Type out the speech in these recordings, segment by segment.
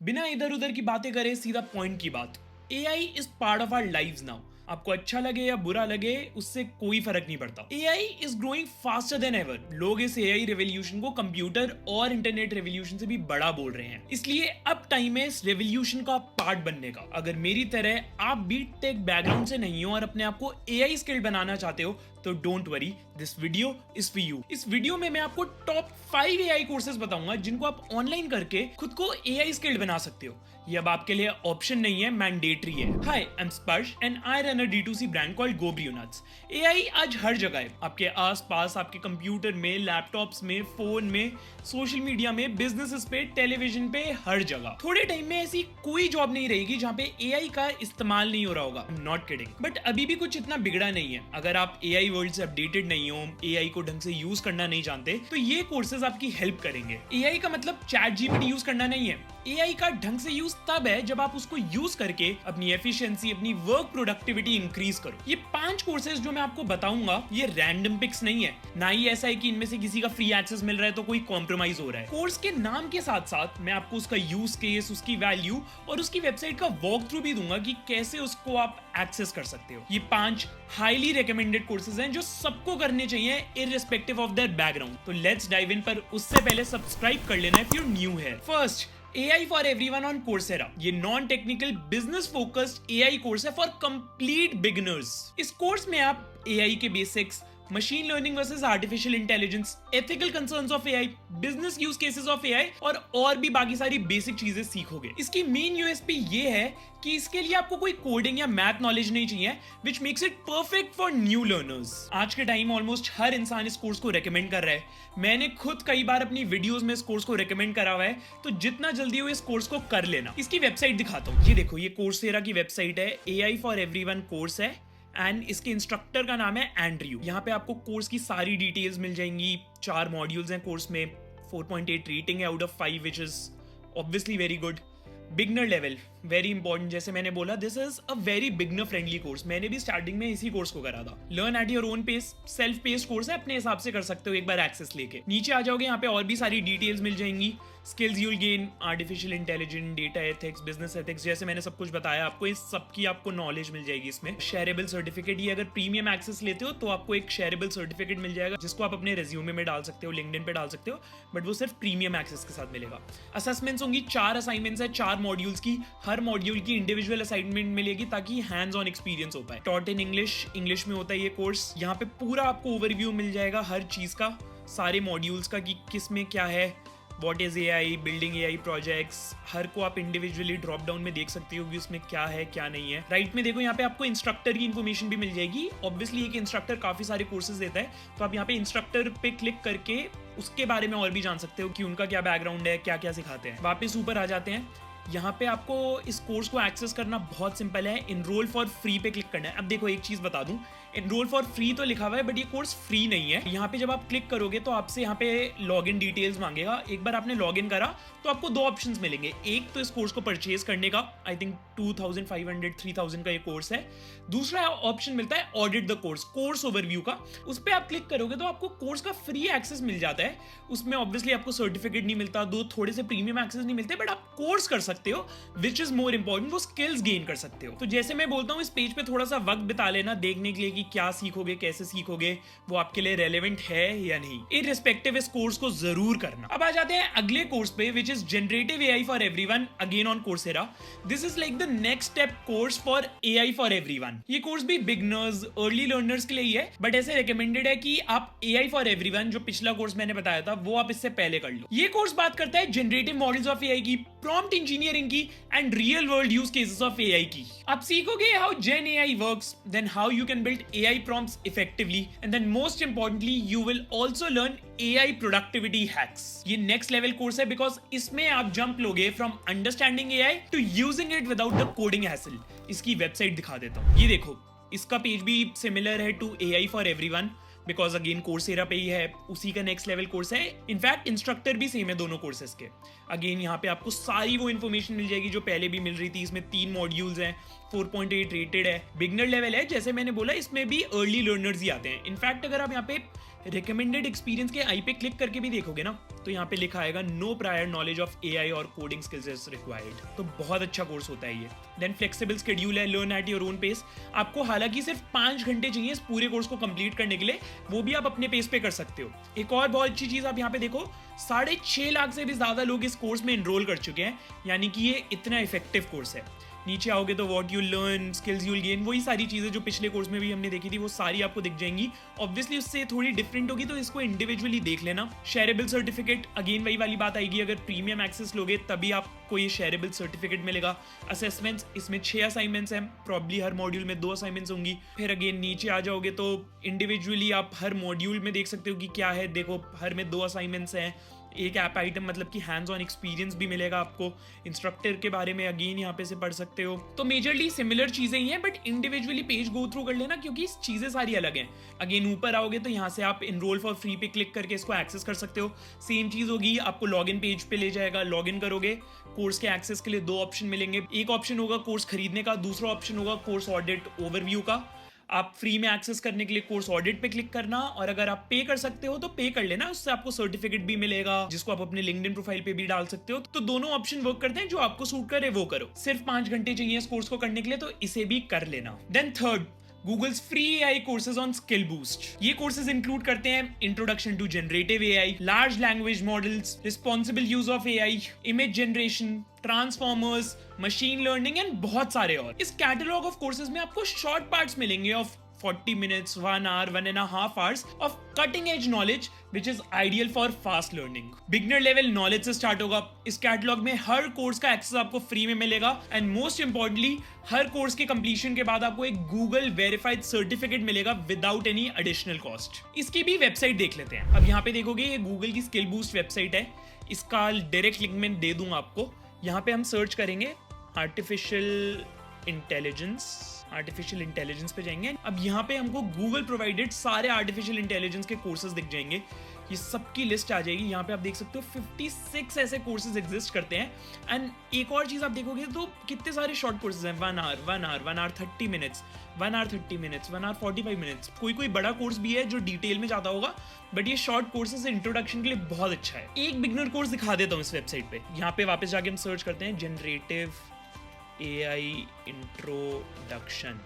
बिना इधर उधर की बातें करे सीधा पॉइंट की बात। AI is part of our lives now. आपको अच्छा लगे या बुरा लगे उससे कोई फर्क नहीं पड़ता। AI is growing faster than ever. लोग इस एआई रेवोल्यूशन को कंप्यूटर और इंटरनेट रेवोल्यूशन से भी बड़ा बोल रहे हैं। इसलिए अब टाइम है इस रेवोल्यूशन का पार्ट बनने का। अगर मेरी तरह आप भी टेक बैकग्राउंड से नहीं हो और अपने आप को एआई स्किल्ड बनाना चाहते हो तो don't worry, this video is for you. इस वीडियो में मैं आपको टॉप 5 एआई कोर्सेज बताऊंगा जिनको आप ऑनलाइन करके खुद को एआई स्किल्ड बना सकते हो। ये अब आपके लिए ऑप्शन नहीं है, मैंडेटरी है। हाय, आई एम स्पर्श and I run a D2C brand called GoBrioNuts। AI आज हर जगह है, आपके आसपास, आपके कंप्यूटर में, लैपटॉप्स में, फोन में, सोशल मीडिया में, बिजनेसेस पे, टेलीविजन पे, हर जगह। थोड़े टाइम में ऐसी कोई जॉब नहीं रहेगी जहां पे एआई का इस्तेमाल नहीं हो रहा होगा। Not kidding. बट अभी भी कुछ इतना बिगड़ा नहीं है। अगर आप एआई वर्ल्ड से अपडेटेड नहीं हो, एआई को ढंग से यूज करना नहीं जानते, तो ये कोर्सेज आपकी हेल्प करेंगे। एआई का मतलब चैट जीपीटी यूज करना नहीं है। एआई का ढंग से यूज तब है जब आप उसको यूज करके अपनी एफिशिएंसी, अपनी वर्क प्रोडक्टिविटी इंक्रीज करो। ये 5 कोर्सेज जो मैं आपको बताऊंगा, ये रैंडम पिक्स नहीं है। ना ही ऐसा है कि इनमें से किसी का फ्री एक्सेस मिल रहा है तो कोई कॉम्प्रोमाइज हो रहा है। कोर्स के नाम के साथ साथ मैं आपको उसका यूज केस, उसकी वैल्यू और उसकी वेबसाइट का वॉक थ्रू भी दूंगा कि कैसे उसको आप एक्सेस कर सकते हो। ये 5 हाईली रिकमेंडेड कोर्सेज हैं जो सबको करने चाहिए इररिस्पेक्टिव ऑफ देयर बैकग्राउंड। तो लेट्स डाइव इन, पर उससे पहले सब्सक्राइब कर लेना इफ यू न्यू है। First, AI for everyone on Coursera। ये non technical business focused AI course है फॉर कंप्लीट बिगिनर्स। इस कोर्स में आप AI के basics, machine learning versus artificial intelligence, ethical concerns of AI, business use cases of AI और भी बाकी सारी बेसिक चीजें सीखोगे। इसकी मेन यूएसपी ये है कि इसके लिए आपको कोई कोडिंग या मैथ नॉलेज नहीं चाहिए, which makes it perfect for new learners. आज के टाइम ऑलमोस्ट हर इंसान इस कोर्स को रेकमेंड कर रहा है। मैंने खुद कई बार अपनी वीडियोस में इस कोर्स को रेकमेंड करा हुआ है, तो जितना जल्दी हो इस कोर्स को कर लेना। इसकी वेबसाइट दिखाता हूँ। ये देखो, ये कोर्सेरा की वेबसाइट है। AI फॉर एवरीवन कोर्स है एंड इसके इंस्ट्रक्टर का नाम है एंड्रयू। यहाँ पे आपको कोर्स की सारी डिटेल्स मिल जाएंगी। 4 मॉड्यूल्स हैं कोर्स में, 4.8 रेटिंग है out of 5, which is obviously very good. Beginner level very important. जैसे मैंने बोला, this is a very beginner friendly course. मैंने भी स्टार्टिंग में इसी कोर्स को करा था। Learn at your own pace, self paced course है, अपने हिसाब से कर सकते हो एक बार एक्सेस लेके। नीचे आ जाओगे, यहाँ पे और भी सारी डिटेल्स मिल जाएंगी। Skills you'll gain, artificial intelligence, data ethics, business ethics, जैसे मैंने सब कुछ बताया आपको, इस सबकी आपको नॉलेज मिल जाएगी इसमें। शेयरेबल सर्टिफिकेट, ये अगर प्रीमियम एक्सेस लेते हो तो आपको एक शेयरेबल सर्टिफिकेट मिल जाएगा जिसको आप अपने रेज्यूमे में डाल सकते हो, लिंक्डइन पे डाल सकते हो, बट वो सिर्फ प्रीमियम एक्सेस के साथ मिलेगा। असेसमेंट्स होंगी, 4 असाइनमेंट्स है 4 मॉड्यूल्स की। हर मॉड्यूल की इंडिविजुअल असाइनमेंट मिलेगी ताकि हैंड्स ऑन एक्सपीरियंस हो पाए। टॉट इन इंग्लिश में होता है ये कोर्स। यहाँ पे पूरा आपको ओवरव्यू मिल जाएगा हर चीज का, सारे मॉड्यूल्स का, कि किस में क्या है, what is AI, building AI projects. हर को आप इंडिविजुअली ड्रॉप डाउन में देख सकते हो कि उसमें क्या है क्या नहीं है। राइट में देखो, यहाँ पे आपको इंस्ट्रक्टर की इन्फॉर्मेशन भी मिल जाएगी। ऑब्वियसली एक इंस्ट्रक्टर काफी सारे कोर्सेज देता है, तो आप यहाँ पे इंस्ट्रक्टर पे क्लिक करके उसके बारे में और भी जान सकते हो कि उनका क्या बैकग्राउंड है, क्या क्या सिखाते हैं। वापस ऊपर आ जाते हैं। यहाँ पे आपको इस कोर्स को एक्सेस करना बहुत सिंपल है। इनरोल फॉर फ्री पे क्लिक करना है। अब देखो, एक चीज बता दूं, इनरोल फॉर फ्री तो लिखा हुआ है बट ये कोर्स फ्री नहीं है। यहाँ पे जब आप क्लिक करोगे तो आपसे यहाँ पे लॉगिन डिटेल्स मांगेगा। एक बार आपने लॉगिन करा तो आपको 2 ऑप्शंस मिलेंगे। एक तो इस कोर्स को परचेज करने का, आई थिंक 2500-3000 का ये कोर्स है। दूसरा ऑप्शन मिलता है ऑडिट द कोर्स ओवरव्यू का। उस पर आप क्लिक करोगे तो आपको कोर्स का फ्री एक्सेस मिल जाता है। उसमें ऑब्वियसली आपको सर्टिफिकेट नहीं मिलता, 2 थोड़े से प्रीमियम एक्सेस नहीं मिलते, बट आप कोर्स कर सकते हो, विच इज मोर इंपॉर्टेंट, वो स्किल्स गेन कर सकते हो। तो जैसे मैं बोलता हूँ, इस पेज पे थोड़ा सा वक्त बिता लेना देखने के लिए कि क्या सीखोगे, कैसे सीखोगे, वो आपके लिए रेलेवेंट है या नहीं। इररिस्पेक्टिव इस कोर्स को जरूर करना। अब आ जाते हैं अगले कोर्स पे, which is generative AI for everyone, again on Coursera. This is like the next step course for AI for everyone. ये कोर्स भी बिगनर्स, अर्ली लर्नर्स के लिए ही है, बट ऐसे रिकमेंडेड है कि आप एआई फॉर एवरीवन, जो पिछला कोर्स मैंने बताया था, वो आप इससे पहले कर लो। ये कोर्स बात करता है जनरेटिव मॉडल्स ऑफ एआई की, प्रॉम्प्ट इंजीनियरिंग की and real world use cases of AI की। आप सीखोगे how gen AI works, then how you can build AI prompts effectively, and then most importantly you will also learn AI productivity hacks. ये next level course है because इसमें आप jump लोगे from understanding AI to using it without the coding hassle. इसकी website दिखा देता हूँ। ये देखो, इसका पेज भी सिमिलर है to AI for everyone, because again Coursera पे ही है, उसी का नेक्स्ट लेवल कोर्स है। इनफैक्ट इंस्ट्रक्टर भी सेम है दोनों कोर्सेज के। अगेन यहाँ पे आपको सारी वो इन्फॉर्मेशन मिल जाएगी जो पहले भी मिल रही थी। इसमें 3 मॉड्यूल्स हैं, 4.8 रेटेड है, बिगनर लेवल है। जैसे मैंने बोला, इसमें भी अर्ली लर्नर्स ही आते हैं। इनफैक्ट अगर आप यहाँ पे रिकमेंडेड एक्सपीरियंस के आई पे क्लिक करके भी देखोगे ना, तो तो यहाँ पे लिखा आएगा no prior knowledge of AI और कोडिंग स्किल्स इज रिक्वायर्ड। तो बहुत अच्छा कोर्स होता है ये। देन फ्लेक्सिबल शेड्यूल है, learn at your own pace. आपको हालांकि सिर्फ 5 घंटे चाहिए इस पूरे कोर्स को कंप्लीट करने के लिए, वो भी आप अपने पेस पे कर सकते हो। एक और बहुत अच्छी चीज आप यहाँ पे देखो, 6.5 लाख से भी ज्यादा लोग इस कोर्स में एनरोल कर चुके हैं, यानी कि ये इतना इफेक्टिव कोर्स है। नीचे आओगे तो what you learn, skills you will gain, वही सारी चीजें जो पिछले कोर्स में भी हमने देखी थी वो सारी आपको दिख जाएंगी। ऑब्वियसली उससे थोड़ी डिफरेंट होगी, तो इसको इंडिविजुअली देख लेना। शेयरेबल सर्टिफिकेट, अगेन वही वाली बात आएगी, अगर प्रीमियम एक्सेस लोगे तभी आपको ये शेयरेबल सर्टिफिकेट मिलेगा। असेसमेंट्स, इसमें 6 असाइनमेंट्स हैं, प्रॉब्ली हर मॉड्यूल में 2 असाइनमेंट्स होंगी। फिर अगेन नीचे आ जाओगे तो इंडिविजुअली आप हर मॉड्यूल में देख सकते हो कि क्या है। देखो हर में 2 असाइनमेंट्स हैं, एक ऐप आइटम, मतलब कि हैंड्स ऑन एक्सपीरियंस भी मिलेगा आपको। इंस्ट्रक्टर के बारे में अगेन यहाँ पे से पढ़ सकते हो। तो मेजरली सिमिलर चीजें ही हैं, but individually page go through कर लेना क्योंकि चीजें सारी अलग हैं। अगेन ऊपर आओगे तो यहाँ से आप इनरोल फॉर फ्री पे क्लिक करके इसको एक्सेस कर सकते हो। सेम चीज होगी, आपको लॉगिन पेज पे ले जाएगा, लॉगिन करोगे, कोर्स के एक्सेस के लिए 2 ऑप्शन मिलेंगे। एक ऑप्शन होगा कोर्स खरीदने का, दूसरा ऑप्शन होगा कोर्स ऑडिट ओवरव्यू का। आप फ्री में एक्सेस करने के लिए कोर्स ऑडिट पे क्लिक करना, और अगर आप पे कर सकते हो तो पे कर लेना, उससे आपको सर्टिफिकेट भी मिलेगा जिसको आप अपने लिंक्डइन प्रोफाइल पे भी डाल सकते हो। तो दोनों ऑप्शन वर्क करते हैं, जो आपको सूट करे वो करो। सिर्फ 5 घंटे चाहिए इस कोर्स को करने के लिए, तो इसे भी कर लेना। Then third, Google's free AI courses on Skill Boost. ये courses include करते हैं Introduction to Generative AI, Large Language Models, Responsible Use of AI, Image Generation, Transformers, Machine Learning and बहुत सारे और। इस कैटलॉग ऑफ कोर्सेज में आपको short parts मिलेंगे of 40 minutes, 1 hour, 1.5 hours of cutting edge knowledge which is ideal for fast learning. Beginner level knowledge से start होगा। इस कैटलॉग में हर कोर्स का एक्सेस आपको फ्री में मिलेगा, and most importantly her course के कंप्लीशन के बाद आपको एक गूगल वेरीफाइड सर्टिफिकेट मिलेगा विदाउट एनी एडिशनल कॉस्ट। इसकी भी वेबसाइट देख लेते हैं। अब यहाँ पे देखोगे ये गूगल की स्किल बूस्ट वेबसाइट है, इसका डायरेक्ट लिंक मैं दे दूंगा आपको। यहाँ पे हम सर्च करेंगे आर्टिफिशियल इंटेलिजेंस पे जाएंगे। अब यहाँ पे हमको गूगल प्रोवाइडेड सारे आर्टिफिशियल इंटेलिजेंस के कोर्सेज दिख जाएंगे, ये सबकी लिस्ट आ जाएगी। यहाँ पे आप देख सकते हो 56 ऐसे कोर्सेज एग्जिस्ट करते हैं। एंड एक और चीज आप देखोगे तो कितने सारे शॉर्ट कोर्सेज हैं, 1 hour, 1 hour, 1 hour 30 minutes, 1 hour 30 minutes, 1 hour 45 minutes। कोई बड़ा कोर्स भी है जो डिटेल में जाता होगा, बट ये शॉर्ट कोर्सेज इंट्रोडक्शन के लिए बहुत अच्छा है। एक बिगनर कोर्स दिखा देता हूँ इस वेबसाइट पे। यहाँ पे वापस जाके हम सर्च करते हैं जनरेटिव AI इंट्रोडक्शन,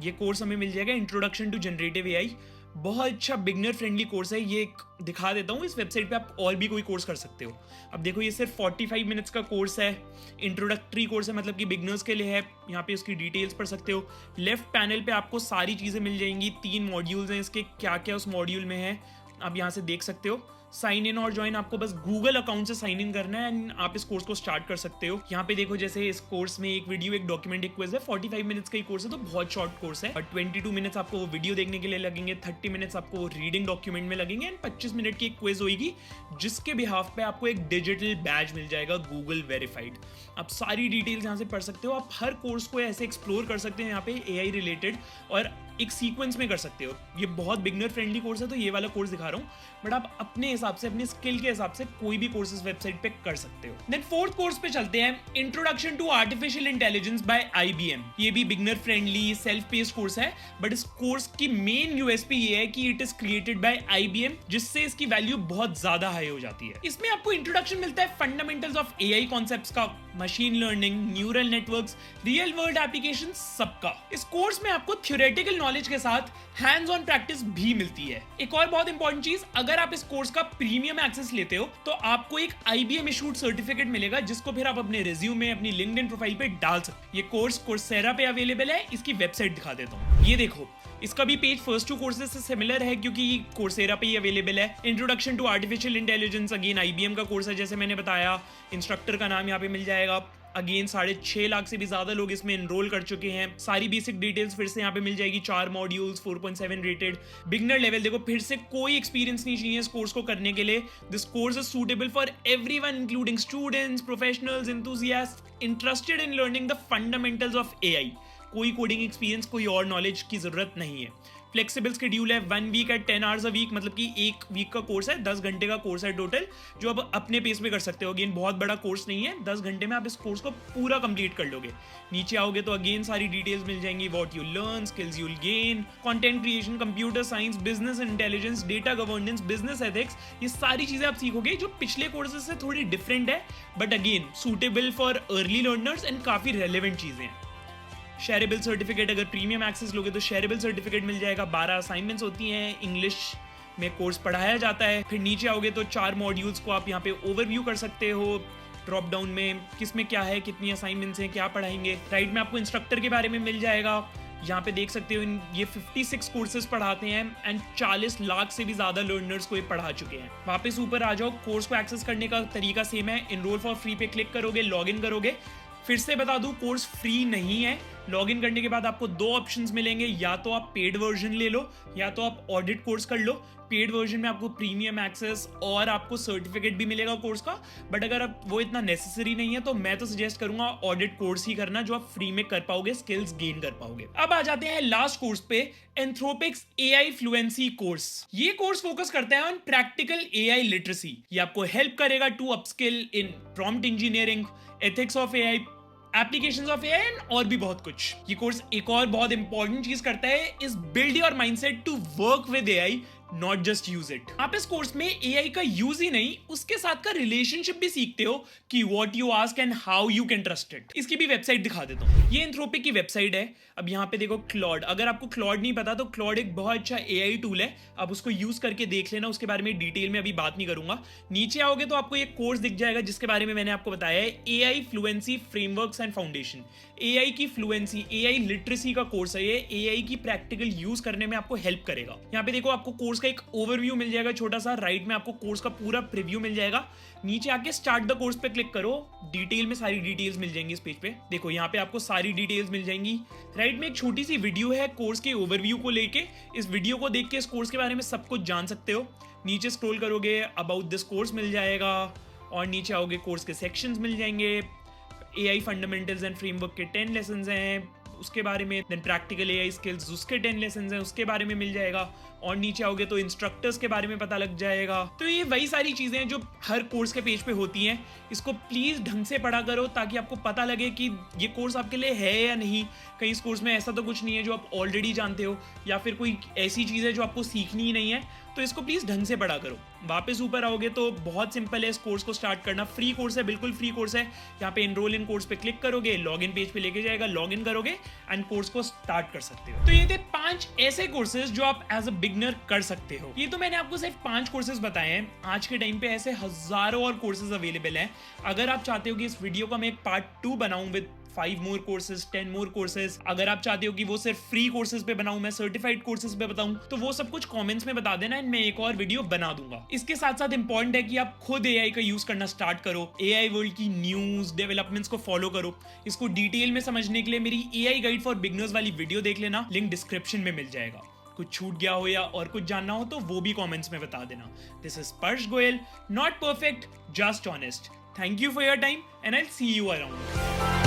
ये कोर्स हमें मिल जाएगा, इंट्रोडक्शन टू जनरेटिव AI। बहुत अच्छा बिगनर फ्रेंडली कोर्स है ये। दिखा देता हूँ, इस वेबसाइट पे आप और भी कोई कोर्स कर सकते हो। अब देखो ये सिर्फ 45 मिनट्स का कोर्स है, इंट्रोडक्टरी कोर्स है, मतलब कि बिगनर्स के लिए है। यहाँ पे उसकी डिटेल्स पढ़ सकते हो। लेफ्ट पैनल पे आपको सारी चीज़ें मिल जाएंगी। 3 मॉड्यूल्स हैं इसके, क्या क्या उस मॉड्यूल में है आप यहाँ से देख सकते हो। साइन इन और ज्वाइन, आपको बस गूगल अकाउंट से साइन इन करना है एंड आप इस कोर्स को स्टार्ट कर सकते हो। यहाँ पे देखो जैसे इस कोर्स में एक वीडियो, एक डॉक्यूमेंट, एक क्विज है। 45 मिनट्स का ही कोर्स है, तो बहुत शॉर्ट कोर्स है। और 22 मिनट्स आपको वो वीडियो देखने के लिए लगेंगे, 30 मिनट्स आपको रीडिंग डॉक्यूमेंट में लगेंगे, एंड 25 मिनट की एक क्विज होगी जिसके बिहाफ पे आपको एक डिजिटल बैज मिल जाएगा गूगल वेरीफाइड। आप सारी डिटेल्स यहाँ से पढ़ सकते हो। आप हर कोर्स को ऐसे एक्सप्लोर कर सकते हैं यहाँ पे AI रिलेटेड, और एक सीक्वेंस में कर सकते हो। ये बहुत बिगनर फ्रेंडली कोर्स है, तो ये वाला कोर्स दिखा रहा हूँ, बट आप अपने हिसाब से, अपने स्किल के हिसाब से कोई भी कोर्स इस वेबसाइट पे कर सकते हो। देन फोर्थ कोर्स पे चलते हैं, introduction to artificial intelligence by IBM। ये भी beginner friendly self paced course है, बट इस कोर्स की मेन USP ये है कि it is created by IBM, जिससे इसकी वैल्यू बहुत ज्यादा हाई हो जाती है। इसमें आपको इंट्रोडक्शन मिलता है फंडामेंटल्स ऑफ AI कॉन्सेप्ट्स का, machine learning, neural networks, real world application, सबका। इस कोर्स में आपको थ्योरेटिकल नॉलेज के साथ हैंड्स ऑन प्रैक्टिस भी मिलती है। एक और बहुत इंपॉर्टेंट चीज, अगर आप इस कोर्स का प्रीमियम एक्सेस लेते हो तो आपको एक IBM इशूड सर्टिफिकेट मिलेगा, जिसको फिर आप अपने रिज्यूमे, अपनी लिंक्डइन प्रोफाइल पे डाल सकते। ये कोर्स कोर्सेरा पे अवेलेबल है। इसकी वेबसाइट दिखा देता हूँ, ये देखो। इसका भी पेज फर्स्ट 2 कोर्सेज से सिमिलर है क्योंकि कोर्सेरा पे ही अवेलेबल है। Introduction to artificial intelligence, again IBM का कोर्स है जैसे मैंने बताया। इंस्ट्रक्टर का नाम यहाँ पे मिल जाएगा। अगेन 6.5 लाख से भी ज्यादा लोग इसमें एनरोल कर चुके हैं। सारी बेसिक डिटेल्स फिर से यहाँ पे मिल जाएगी। 4 मॉड्यूल्स, 4.7 रेटेड। बिगनर लेवल, देखो फिर से कोई एक्सपीरियंस नहीं चाहिए इस कोर्स को करने के लिए। This course is suitable for everyone including students, professionals, enthusiast interested in learning the fundamentals of AI। कोई कोडिंग एक्सपीरियंस, कोई और नॉलेज की जरूरत नहीं है। फ्लेक्सिबल शेड्यूल है, 1 week at 10 hours a week, मतलब कि 1 वीक का कोर्स है, 10 घंटे का कोर्स है टोटल, जो आप अपने पेस पे कर सकते हो। अगेन बहुत बड़ा कोर्स नहीं है, 10 घंटे में आप इस कोर्स को पूरा कंप्लीट कर लोगे। नीचे आओगे तो अगेन सारी डिटेल्स मिल जाएंगी, what you learn, skills you'll gain, content creation, computer science, business intelligence, data governance, business ethics, ये सारी चीजें आप सीखोगे जो पिछले कोर्सेज से थोड़ी डिफरेंट है, but again suitable for early learners and काफी रेलेवेंट चीजें हैं। शेयरेबल सर्टिफिकेट, अगर प्रीमियम एक्सेस लोगे तो शेयरेबल सर्टिफिकेट मिल जाएगा। 12 असाइनमेंट्स होती हैं, इंग्लिश में कोर्स पढ़ाया जाता है। फिर नीचे आओगे तो 4 मॉड्यूल्स को आप यहाँ पे ओवरव्यू कर सकते हो, ड्रॉप डाउन में किस में क्या है, कितनी असाइनमेंट्स हैं, क्या पढ़ाएंगे। राइट में आपको इंस्ट्रक्टर के बारे में मिल जाएगा। यहाँ पे देख सकते हो ये 56 कोर्सेज पढ़ाते हैं एंड 40 लाख से भी ज्यादा लर्नर्स को ये पढ़ा चुके हैं। वापस ऊपर आ जाओ, कोर्स को एक्सेस करने का तरीका सेम है, एनरोल फॉर फ्री पे क्लिक करोगे, लॉग इन करोगे। फिर से बता दूं, कोर्स फ्री नहीं है। लॉग इन करने के बाद आपको 2 ऑप्शंस मिलेंगे, या तो आप पेड वर्जन ले लो या तो आप ऑडिट कोर्स कर लो। पेड वर्जन में आपको प्रीमियम एक्सेस और आपको सर्टिफिकेट भी मिलेगा कोर्स का, बट अगर आप वो इतना नेसेसरी नहीं है तो मैं तो सजेस्ट करूंगा ऑडिट कोर्स ही करना, जो आप फ्री में कर पाओगे, स्किल्स गेन कर पाओगे। अब आ जाते हैं लास्ट कोर्स पे, एंथ्रोपिक्स एआई फ्लुएंसी कोर्स। ये कोर्स फोकस करता है ऑन प्रैक्टिकल एआई लिटरेसी। ये आपको हेल्प करेगा to upskill in prompt engineering, ethics of AI, applications of AI और भी बहुत कुछ। ये कोर्स एक और बहुत इंपॉर्टेंट चीज करता है, is build your mindset to work with AI, not just use it. आप इस कोर्स में एआई का यूज ही नहीं, उसके साथ का रिलेशनशिप भी सीखते हो कि what you ask and how you can trust it. इसकी भी वेबसाइट दिखा देता हूँ, ये एंथ्रोपिक की वेबसाइट है। अब यहाँ पे देखो क्लॉड, अगर आपको क्लॉड नहीं पता तो क्लॉड एक बहुत अच्छा एआई टूल है, आप उसको यूज करके देख लेना, उसके बारे में डिटेल में अभी बात नहीं करूंगा। नीचे आओगे तो आपको एक कोर्स दिख जाएगा जिसके बारे में मैंने आपको बताया है, AI fluency frameworks and foundation. AI की फ्लुएंसी, एआई लिटरेसी का कोर्स है ये, एआई की प्रैक्टिकल यूज करने में आपको हेल्प करेगा। यहाँ पे देखो आपको कोर्स का एक ओवरव्यू मिल जाएगा छोटा सा, राइट में आपको कोर्स का पूरा प्रीव्यू मिल जाएगा। नीचे आके स्टार्ट द कोर्स पे क्लिक करो, डिटेल में सारी डिटेल्स मिल जाएंगी इस पेज पे। देखो यहाँ पे आपको सारी डिटेल्स मिल जाएंगी। राइट में एक छोटी सी वीडियो है कोर्स के ओवरव्यू को लेके, इस वीडियो को देख के इस कोर्स के बारे में सब कुछ जान सकते हो। नीचे स्क्रॉल करोगे, अबाउट दिस कोर्स मिल जाएगा, और नीचे आओगे कोर्स के सेक्शंस मिल जाएंगे। एआई फंडामेंटल्स एंड फ्रेमवर्क के 10 लेसन्स हैं उसके बारे में, देन प्रैक्टिकल एआई स्किल्स उसके 10 लेसन्स हैं उसके बारे में मिल जाएगा, और नीचे आओगे तो इंस्ट्रक्टर्स के बारे में पता लग जाएगा। तो ये वही सारी चीजें हैं जो हर कोर्स के पेज पे होती हैं। इसको प्लीज ढंग से पढ़ा करो ताकि आपको पता लगे कि ये कोर्स आपके लिए है या नहीं। कहीं इस कोर्स में ऐसा तो कुछ नहीं है जो आप ऑलरेडी जानते हो, या फिर कोई ऐसी चीज है जो आपको सीखनी ही नहीं है, तो इसको प्लीज ढंग से पढ़ा करो। वापस ऊपर आओगे तो बहुत सिंपल है इस कोर्स को स्टार्ट करना, फ्री कोर्स है, बिल्कुल फ्री कोर्स है। यहाँ पे एनरोल इन कोर्स पे क्लिक करोगे, लॉग इन पेज पे लेके जाएगा, लॉग इन करोगे एंड कोर्स को स्टार्ट कर सकते हो। तो ये थे 5 ऐसे कोर्सेज जो आप एज अ बिगनर कर सकते हो। ये तो मैंने आपको सिर्फ 5 कोर्सेज बताए हैं, आज के टाइम पे ऐसे हजारों और कोर्सेज अवेलेबल हैं। अगर आप चाहते हो कि इस वीडियो का मैं एक पार्ट 2 बनाऊं with 5 more courses, 10 more courses, अगर आप चाहते हो कि वो सिर्फ फ्री कोर्सेज पे बनाऊं, मैं सर्टिफाइड कोर्सेज पे बताऊं, तो वो सब कुछ कमेंट्स में बता देना एंड मैं एक और वीडियो बना दूंगा। इसके साथ साथ इंपॉर्टेंट है कि आप खुद एआई का यूज करना स्टार्ट करो, एआई वर्ल्ड की न्यूज डेवलपमेंट्स को फॉलो करो। इसको डिटेल में समझने के लिए मेरी एआई गाइड फॉर बिगनर्स वाली वीडियो देख लेना, लिंक डिस्क्रिप्शन में मिल जाएगा। कुछ छूट गया हो या और कुछ जानना हो तो वो भी कमेंट्स में बता देना। दिस इज स्पर्श Goyal, not perfect, just honest. Thank you for your time and I will see you around.